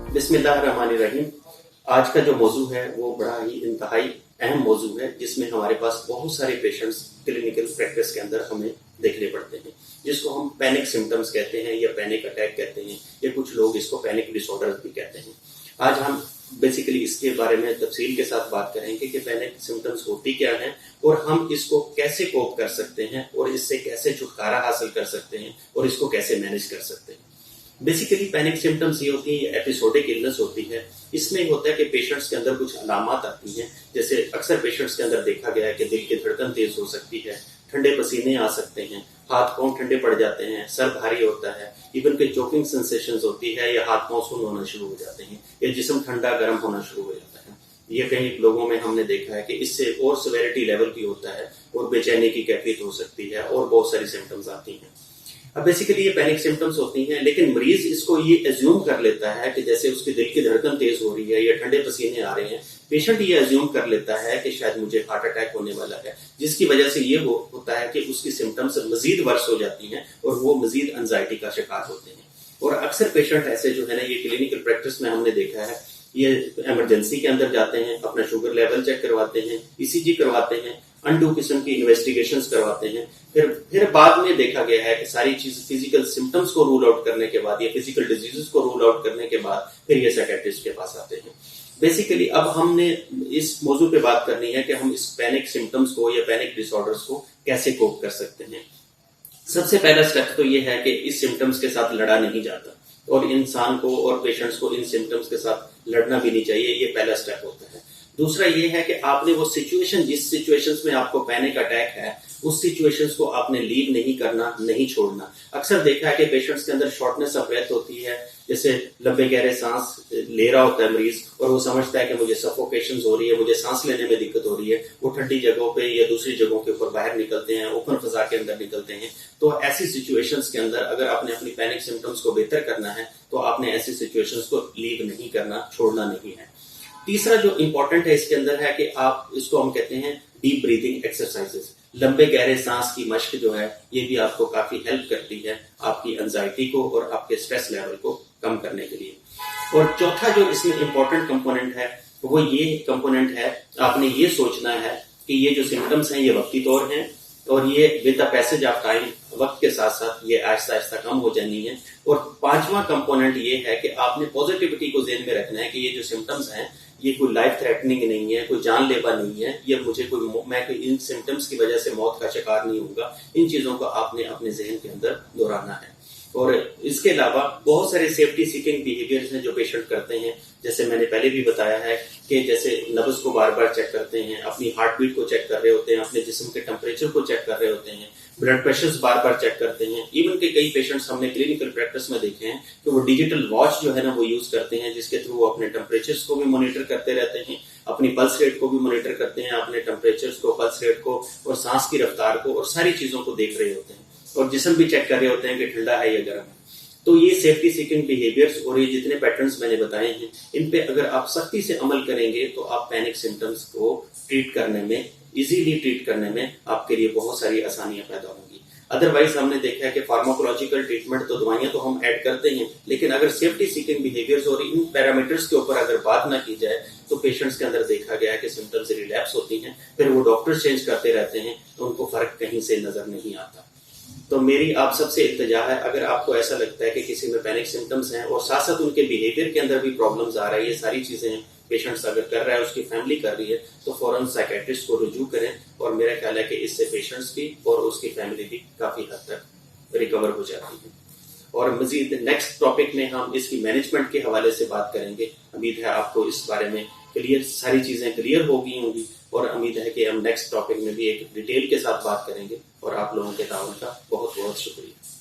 बिस्मिल्लाहिर्रहमानिर्रहीम। आज का जो मौजू है वो बड़ा ही इंतहाई अहम मौजू है, जिसमें हमारे पास बहुत सारे पेशेंट्स क्लिनिकल प्रैक्टिस के अंदर हमें देखने पड़ते हैं, जिसको हम पैनिक सिम्टम्स कहते हैं या पैनिक अटैक कहते हैं, या कुछ लोग इसको पैनिक डिसऑर्डर भी कहते हैं। आज हम बेसिकली इसके बारे में तफसील के साथ बात करेंगे कि पैनिक सिम्टम्स होती क्या हैं और हम इसको कैसे कोप कर सकते हैं और इससे कैसे छुटकारा हासिल कर सकते हैं और इसको कैसे मैनेज कर सकते हैं। बेसिकली पैनिक सिम्टम्स ये होती है, एपिसोडिक इलनेस होती है। इसमें होता है कि पेशेंट्स के अंदर कुछ अलामत आती हैं, जैसे अक्सर पेशेंट्स के अंदर देखा गया है कि दिल की धड़कन तेज हो सकती है, ठंडे पसीने आ सकते हैं, हाथ पांव ठंडे पड़ जाते हैं, सर भारी होता है, इवन के चोकिंग सेंसेशंस होती है या हाथ पांव सुन्न होना शुरू हो जाते हैं या जिस्म ठंडा गर्म होना शुरू हो जाता है। ये कई लोगों में हमने देखा है कि इससे और सिवियरिटी लेवल भी होता है और बेचैनी की कैफियत हो सकती है और बहुत सारी सिम्टम्स आती हैं। अब बेसिकली ये पैनिक सिम्टम्स होती हैं, लेकिन मरीज इसको ये एज्यूम कर लेता है कि जैसे उसके दिल की धड़कन तेज हो रही है या ठंडे पसीने आ रहे हैं, पेशेंट ये एज्यूम कर लेता है कि शायद मुझे हार्ट अटैक होने वाला है, जिसकी वजह से ये होता है कि उसकी सिम्टम्स मजीद वर्स हो जाती हैं और वो मजीद एंजाइटी का शिकार होते हैं। और अक्सर पेशेंट ऐसे जो है ना, ये क्लिनिकल प्रैक्टिस में हमने देखा है, ये इमरजेंसी के अंदर जाते हैं, अपना शुगर लेवल चेक करवाते हैं, ईसीजी करवाते हैं, अनडू किस्म की इन्वेस्टिगेशंस करवाते हैं, फिर बाद में देखा गया है कि सारी चीज फिजिकल सिम्टम्स को रूल आउट करने के बाद या फिजिकल डिजीजेस को रूल आउट करने के बाद फिर ये साइकियाट्रिस्ट के पास आते हैं। बेसिकली अब हमने इस मौजू पे बात करनी है कि हम इस पैनिक सिम्टम्स को या पैनिक डिसऑर्डर्स को कैसे कोप कर सकते हैं। सबसे पहला स्टेप तो ये है कि इस सिम्टम्स के साथ लड़ा नहीं जाता और इंसान को और पेशेंट्स को इन सिम्टम्स के साथ लड़ना भी नहीं चाहिए, ये पहला स्टेप होता है। दूसरा ये है कि आपने वो सिचुएशन, जिस सिचुएशंस में आपको पैनिक अटैक है, उस सिचुएशंस को आपने लीव नहीं करना, नहीं छोड़ना। अक्सर देखा है कि पेशेंट्स के अंदर शॉर्टनेस ऑफ ब्रेथ होती है, जैसे लंबे गहरे सांस ले रहा होता है मरीज और वो समझता है कि मुझे सफोकेशन हो रही है, मुझे सांस लेने में दिक्कत हो रही है, वो ठंडी जगहों पे या दूसरी जगहों के ऊपर बाहर निकलते हैं, ओपन फजा के अंदर निकलते हैं। तो ऐसी सिचुएशंस के अंदर अगर आपने अपनी पैनिक सिम्टम्स को बेहतर करना है तो आपने ऐसी सिचुएशंस को लीव नहीं करना, छोड़ना नहीं है। तीसरा जो इंपॉर्टेंट है इसके अंदर है कि आप, इसको हम कहते हैं डीप ब्रीथिंग एक्सरसाइजेस, लंबे गहरे सांस की मश्क जो है, ये भी आपको काफी हेल्प करती है आपकी एंजाइटी को और आपके स्ट्रेस लेवल को कम करने के लिए। और चौथा जो इसमें इंपॉर्टेंट कंपोनेंट है वो ये कंपोनेंट है, आपने ये सोचना है कि ये जो सिम्टम्स हैं ये वक्ती तौर हैं और ये with the passage of time, वक्त के साथ साथ ये आहिस्ता आहिस्ता कम हो जानी है। और पांचवा कंपोनेंट ये है कि आपने पॉजिटिविटी को ज़हन में रखना है कि ये जो सिम्टम्स हैं ये कोई लाइफ थ्रेटनिंग नहीं है, कोई जानलेवा नहीं है, ये मैं कोई इन सिम्टम्स की वजह से मौत का शिकार नहीं होगा। इन चीजों को आपने अपने जहन के अंदर दोहराना है। और इसके अलावा बहुत सारे सेफ्टी सीकिंग बिहेवियर्स हैं जो पेशेंट करते हैं, जैसे मैंने पहले भी बताया है कि जैसे नब्ज को बार बार चेक करते हैं, अपनी हार्ट बीट को चेक कर रहे होते हैं, अपने जिस्म के टेम्परेचर को चेक कर रहे होते हैं, ब्लड प्रेशर बार बार चेक करते हैं। इवन के कई पेशेंट्स हमने क्लिनिकल प्रैक्टिस में देखे हैं कि वो डिजिटल वॉच जो है ना वो यूज करते हैं, जिसके थ्रू वो अपने टेम्परेचर्स को भी मॉनिटर करते रहते हैं, अपनी पल्स रेट को भी मॉनिटर करते हैं, अपने टेम्परेचर्स को, पल्स रेट को और सांस की रफ्तार को और सारी चीजों को देख रहे होते हैं और जिस्म भी चेक कर रहे होते हैं कि ठंडा है या गर्म है। तो ये सेफ्टी सीकिंग बिहेवियर्स और ये जितने पैटर्न्स मैंने बताए हैं, इन पे अगर आप सख्ती से अमल करेंगे तो आप पैनिक सिम्टम्स को ट्रीट करने में, इजीली ट्रीट करने में आपके लिए बहुत सारी आसानियां पैदा होंगी। अदरवाइज हमने देखा है कि फार्माकोलॉजिकल ट्रीटमेंट तो दवाइयां तो हम ऐड करते हैं, लेकिन अगर सेफ्टी सीकिंग बिहेवियर्स और इन पैरामीटर्स के ऊपर अगर बात ना की जाए तो पेशेंट्स के अंदर देखा गया है कि सिम्टम्स रिलैप्स होती हैं, फिर वो डॉक्टर चेंज करते रहते हैं तो उनको फर्क कहीं से नजर नहीं आता। तो मेरी आप सबसे इल्तिजा है, अगर आपको ऐसा लगता है कि किसी में पैनिक सिम्टम्स हैं और साथ साथ उनके बिहेवियर के अंदर भी प्रॉब्लम्स आ रही है, सारी चीजें पेशेंट्स अगर कर रहा है, उसकी फैमिली कर रही है, तो फौरन साइकियाट्रिस्ट को रुजू करें। और मेरा ख्याल है कि इससे पेशेंट्स की और उसकी फैमिली भी काफी हद तक रिकवर हो जाती है। और मजीद नेक्स्ट टॉपिक में हम इसकी मैनेजमेंट के हवाले से बात करेंगे। उम्मीद है आपको इस बारे में सारी चीजें क्लियर हो गई होंगी और उम्मीद है कि हम नेक्स्ट टॉपिक में भी एक डिटेल के साथ बात करेंगे। और आप लोगों के ताउन का बहुत बहुत शुक्रिया।